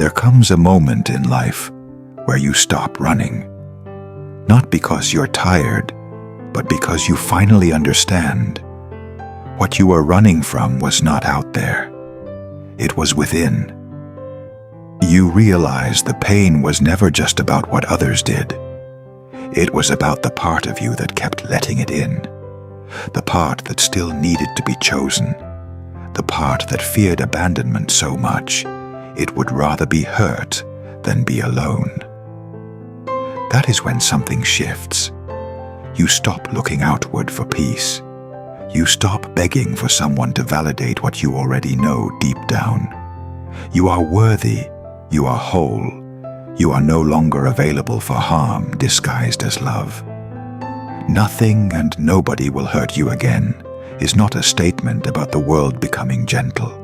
There comes a moment in life where you stop running. Not because you're tired, but because you finally understand. What you were running from was not out there. It was within. You realize the pain was never just about what others did. It was about the part of you that kept letting it in. The part that still needed to be chosen. The part that feared abandonment so much, it would rather be hurt than be alone. That is when something shifts. You stop looking outward for peace. You stop begging for someone to validate what you already know deep down. You are worthy. You are whole. You are no longer available for harm disguised as love. Nothing and nobody will hurt you again is not a statement about the world becoming gentle.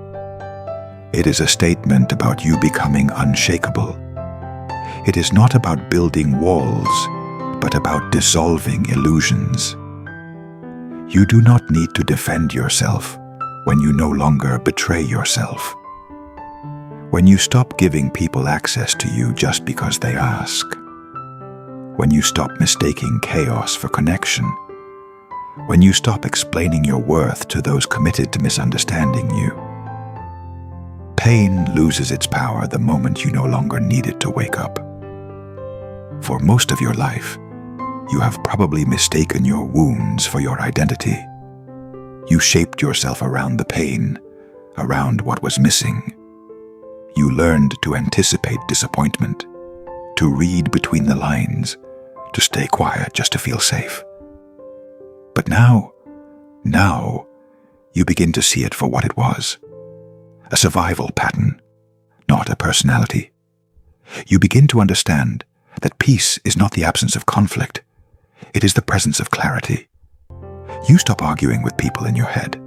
It is a statement about you becoming unshakable. It is not about building walls, but about dissolving illusions. You do not need to defend yourself when you no longer betray yourself. When you stop giving people access to you just because they ask. When you stop mistaking chaos for connection. When you stop explaining your worth to those committed to misunderstanding you. Pain loses its power the moment you no longer need it to wake up. For most of your life, you have probably mistaken your wounds for your identity. You shaped yourself around the pain, around what was missing. You learned to anticipate disappointment, to read between the lines, to stay quiet just to feel safe. But now, you begin to see it for what it was. A survival pattern, not a personality. You begin to understand that peace is not the absence of conflict. It is the presence of clarity. You stop arguing with people in your head.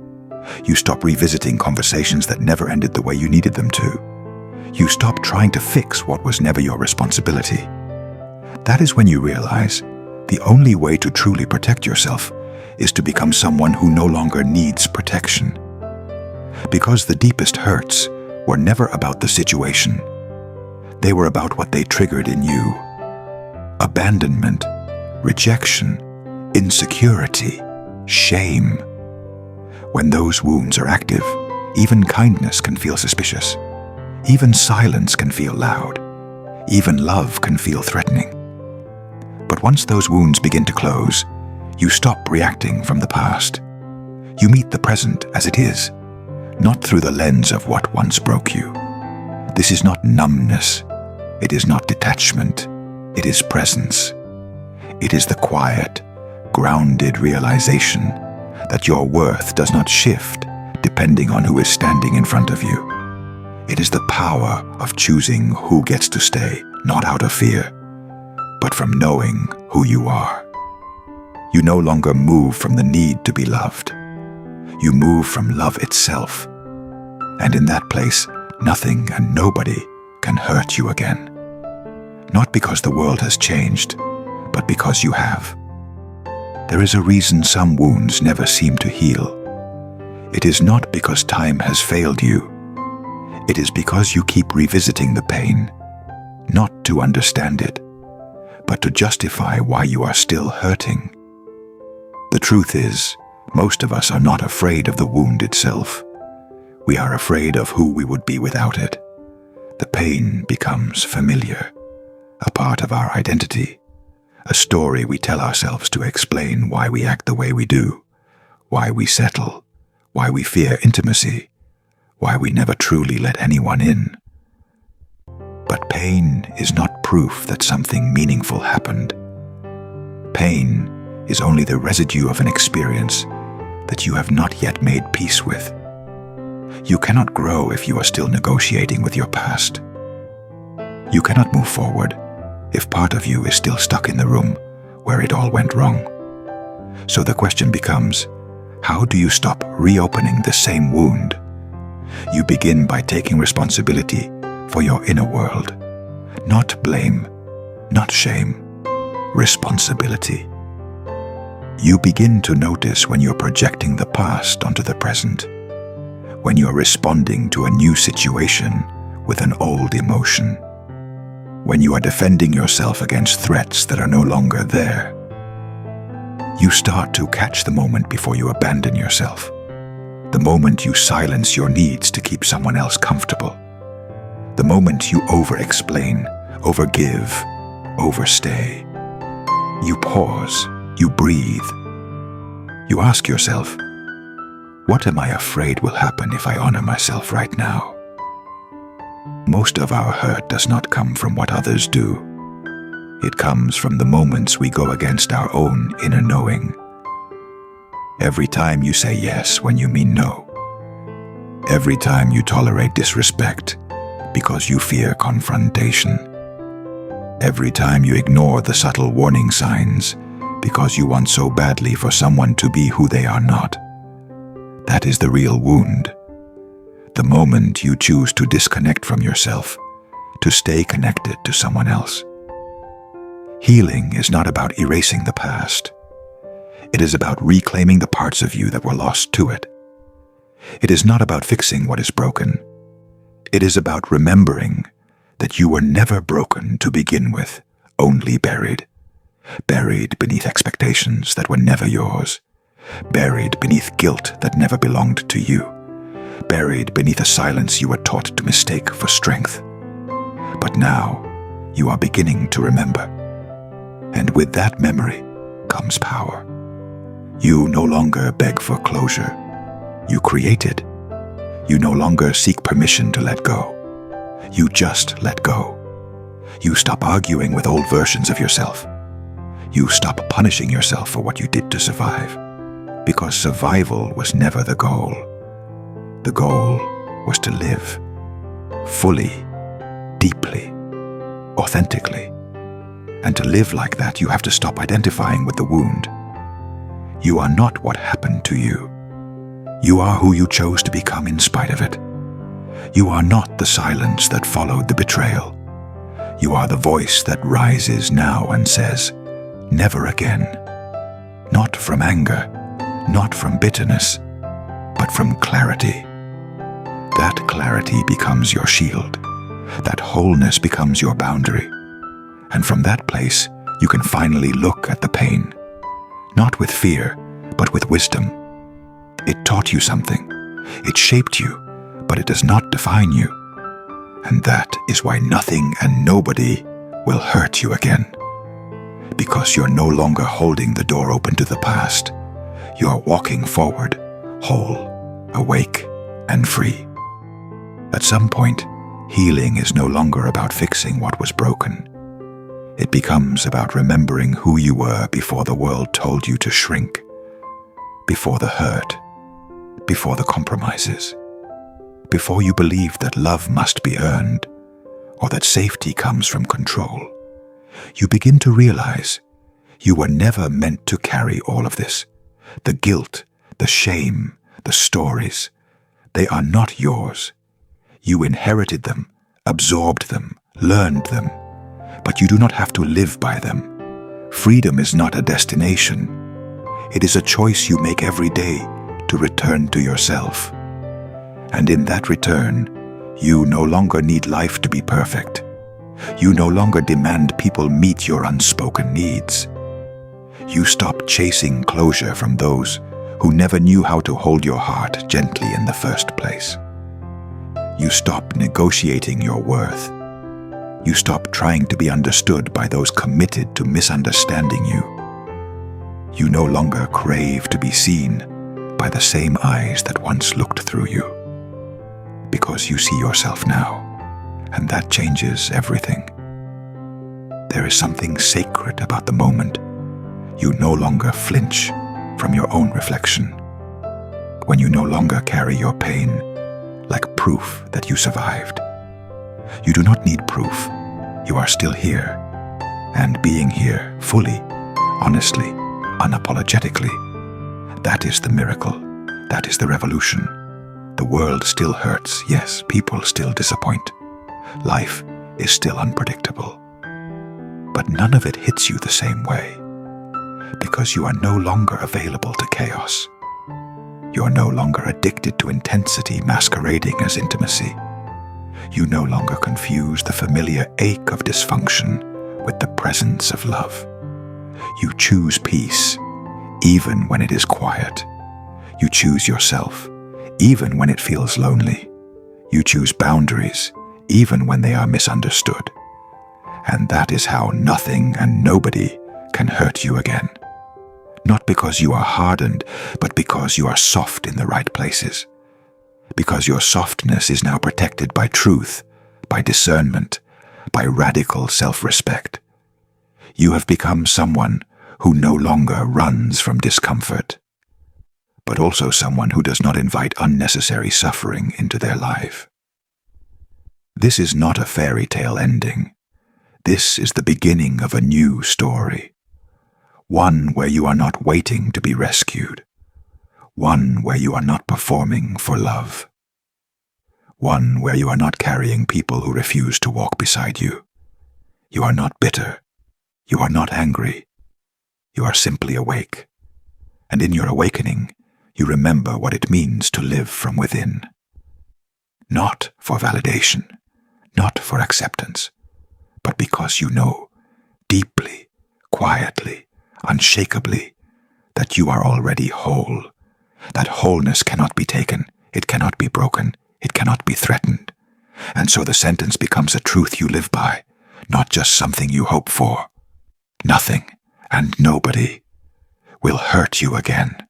You stop revisiting conversations that never ended the way you needed them to. You stop trying to fix what was never your responsibility. That is when you realize the only way to truly protect yourself is to become someone who no longer needs protection. Because the deepest hurts were never about the situation. They were about what they triggered in you. Abandonment, rejection, insecurity, shame. When those wounds are active, even kindness can feel suspicious. Even silence can feel loud. Even love can feel threatening. But once those wounds begin to close, you stop reacting from the past. You meet the present as it is, not through the lens of what once broke you. This is not numbness. It is not detachment. It is presence. It is the quiet, grounded realization that your worth does not shift depending on who is standing in front of you. It is the power of choosing who gets to stay, not out of fear, but from knowing who you are. You no longer move from the need to be loved. You move from love itself. And in that place, nothing and nobody can hurt you again. Not because the world has changed, but because you have. There is a reason some wounds never seem to heal. It is not because time has failed you. It is because you keep revisiting the pain, not to understand it, but to justify why you are still hurting. The truth is, most of us are not afraid of the wound itself. We are afraid of who we would be without it. The pain becomes familiar, a part of our identity, a story we tell ourselves to explain why we act the way we do, why we settle, why we fear intimacy, why we never truly let anyone in. But pain is not proof that something meaningful happened. Pain is only the residue of an experience that you have not yet made peace with. You cannot grow if you are still negotiating with your past. You cannot move forward if part of you is still stuck in the room where it all went wrong. So the question becomes, how do you stop reopening the same wound? You begin by taking responsibility for your inner world. Not blame, not shame, responsibility. You begin to notice when you're projecting the past onto the present, when you're responding to a new situation with an old emotion. When you are defending yourself against threats that are no longer there, you start to catch the moment before you abandon yourself. The moment you silence your needs to keep someone else comfortable. The moment you over-explain, over-give, overstay. You pause, you breathe. You ask yourself, what am I afraid will happen if I honor myself right now? Most of our hurt does not come from what others do. It comes from the moments we go against our own inner knowing. Every time you say yes when you mean no. Every time you tolerate disrespect because you fear confrontation. Every time you ignore the subtle warning signs because you want so badly for someone to be who they are not. That is the real wound. The moment you choose to disconnect from yourself, to stay connected to someone else. Healing is not about erasing the past. It is about reclaiming the parts of you that were lost to it. It is not about fixing what is broken. It is about remembering that you were never broken to begin with, only buried. Buried beneath expectations that were never yours. Buried beneath guilt that never belonged to you. Buried beneath a silence you were taught to mistake for strength. But now, you are beginning to remember. And with that memory comes power. You no longer beg for closure. You create it. You no longer seek permission to let go. You just let go. You stop arguing with old versions of yourself. You stop punishing yourself for what you did to survive. Because survival was never the goal. The goal was to live. Fully, deeply, authentically. And to live like that, you have to stop identifying with the wound. You are not what happened to you. You are who you chose to become in spite of it. You are not the silence that followed the betrayal. You are the voice that rises now and says, never again. Not from anger, not from bitterness, but from clarity. That clarity becomes your shield. That wholeness becomes your boundary. And from that place, you can finally look at the pain. Not with fear, but with wisdom. It taught you something. It shaped you, but it does not define you. And that is why nothing and nobody will hurt you again. Because you're no longer holding the door open to the past. You're walking forward, whole, awake, and free. At some point, healing is no longer about fixing what was broken. It becomes about remembering who you were before the world told you to shrink, before the hurt, before the compromises, before you believed that love must be earned, or that safety comes from control. You begin to realize you were never meant to carry all of this. The guilt, the shame, the stories, they are not yours. You inherited them, absorbed them, learned them, but you do not have to live by them. Freedom is not a destination. It is a choice you make every day to return to yourself. And in that return, you no longer need life to be perfect. You no longer demand people meet your unspoken needs. You stop chasing closure from those who never knew how to hold your heart gently in the first place. You stop negotiating your worth. You stop trying to be understood by those committed to misunderstanding you. You no longer crave to be seen by the same eyes that once looked through you. Because you see yourself now, and that changes everything. There is something sacred about the moment. You no longer flinch from your own reflection. When you no longer carry your pain like proof that you survived. You do not need proof. You are still here. And being here fully, honestly, unapologetically, that is the miracle. That is the revolution. The world still hurts. Yes, people still disappoint. Life is still unpredictable. But none of it hits you the same way. Because you are no longer available to chaos. You are no longer addicted to intensity masquerading as intimacy. You no longer confuse the familiar ache of dysfunction with the presence of love. You choose peace, even when it is quiet. You choose yourself, even when it feels lonely. You choose boundaries, even when they are misunderstood. And that is how nothing and nobody can hurt you again. Not because you are hardened, but because you are soft in the right places. Because your softness is now protected by truth, by discernment, by radical self-respect. You have become someone who no longer runs from discomfort, but also someone who does not invite unnecessary suffering into their life. This is not a fairy tale ending. This is the beginning of a new story. One where you are not waiting to be rescued. One where you are not performing for love. One where you are not carrying people who refuse to walk beside you. You are not bitter. You are not angry. You are simply awake. And in your awakening, you remember what it means to live from within. Not for validation, not for acceptance, but because you know, deeply, quietly, unshakably, that you are already whole. That wholeness cannot be taken, it cannot be broken, it cannot be threatened. And so the sentence becomes a truth you live by, not just something you hope for. Nothing and nobody will hurt you again.